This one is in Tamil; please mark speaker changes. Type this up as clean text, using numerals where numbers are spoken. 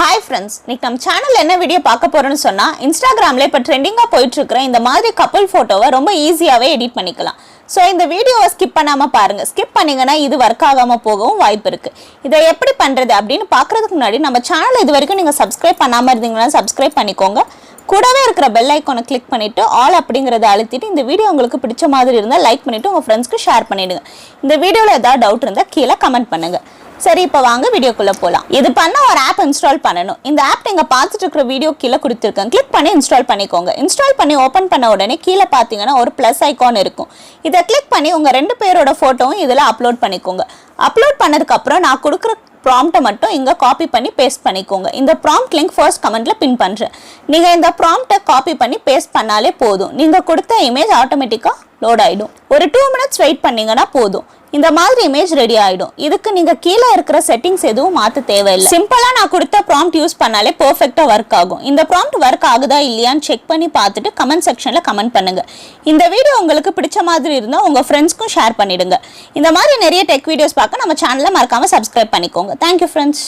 Speaker 1: ஹாய் ஃப்ரெண்ட்ஸ், இன்னைக்கு நம்ம சேனல்ல என்ன வீடியோ பார்க்க போறோம்னு சொன்னா, இன்ஸ்டாகிராம்ல இப்போ ட்ரெண்டிங்கா போயிட்டு இருக்கிற இந்த மாதிரி கப்பல் போட்டோவை ரொம்ப ஈஸியாவே எடிட் பண்ணிக்கலாம். ஸோ இந்த வீடியோவை ஸ்கிப் பண்ணாம பாருங்க. ஸ்கிப் பண்ணீங்கன்னா இது ஒர்க் ஆகாம போகவும் வாய்ப்பு இருக்கு. இதை எப்படி பண்றது அப்படின்னு பார்க்கறதுக்கு முன்னாடி நம்ம சேனல் இது வரைக்கும் நீங்க சப்ஸ்கிரைப் பண்ணாம இருந்தீங்கன்னா சப்ஸ்கிரைப் பண்ணிக்கோங்க. கூடவே இருக்கிற பெல் ஐக்கானை கிளிக் பண்ணிட்டு ஆல் அப்படிங்கறத அழுத்திட்டு இந்த வீடியோ உங்களுக்கு பிடிச்ச மாதிரி இருந்தால் லைக் பண்ணிட்டு உங்க ஃப்ரெண்ட்ஸ்க்கு ஷேர் பண்ணிடுங்க. இந்த வீடியோல ஏதாவது டவுட் இருந்தா கீழே கமெண்ட் பண்ணுங்க. சரி, இப்போ வாங்க வீடியோக்குள்ள போலாம். இது பண்ண ஒரு ஆப் இன்ஸ்டால் பண்ணணும். இந்த ஆப் நீங்க பார்த்துட்டு இருக்கிற வீடியோ கீழே கொடுத்துருக்கேன். கிளிக் பண்ணி இன்ஸ்டால் பண்ணிக்கோங்க. இன்ஸ்டால் பண்ணி ஓபன் பண்ண உடனே கீழே பார்த்தீங்கன்னா ஒரு பிளஸ் ஐகான் இருக்கும். இதை கிளிக் பண்ணி உங்க 2 பேரோட போட்டோவும் இதில் அப்லோட் பண்ணிக்கோங்க. அப்லோட் பண்ணதுக்கு அப்புறம் நான் கொடுக்குற ப்ராம்ப்டை மட்டும் இங்கே காப்பி பண்ணி பேஸ்ட் பண்ணிக்கோங்க. இந்த ப்ராம்ப்ட் லிங்க் ஃபர்ஸ்ட் கமெண்ட்ல பின் பண்ணுறேன். நீங்கள் இந்த ப்ராம்ப்டை காப்பி பண்ணி பேஸ்ட் பண்ணாலே போதும். நீங்கள் கொடுத்த இமேஜ் ஆட்டோமேட்டிக்காக லோட் ஆகிடும். ஒரு 2 மினிட்ஸ் வெயிட் பண்ணீங்கன்னா போதும். இந்த மாதிரி இமேஜ் ரெடி ஆயிடும். இதுக்கு நீங்க கீழே இருக்கிற செட்டிங்ஸ் எதுவும் மாற்ற தேவையில்லை. சிம்பிளா நான் கொடுத்த ப்ராம்ப்ட் யூஸ் பண்ணாலே பெர்ஃபெக்ட்டா ஒர்க் ஆகும். இந்த ப்ராம்ப்ட் ஒர்க் ஆகுதா இல்லையான்னு செக் பண்ணி பார்த்துட்டு கமெண்ட் செக்ஷன்ல கமெண்ட் பண்ணுங்க. இந்த வீடியோ உங்களுக்கு பிடிச்ச மாதிரி இருந்தால் உங்க ஃப்ரெண்ட்ஸ்க்கும் ஷேர் பண்ணிடுங்க. இந்த மாதிரி நிறைய டெக் வீடியோஸ் பார்க்க நம்ம சேனலை மறக்காம சப்ஸ்கிரைப் பண்ணிக்கோங்க. Thank you friends.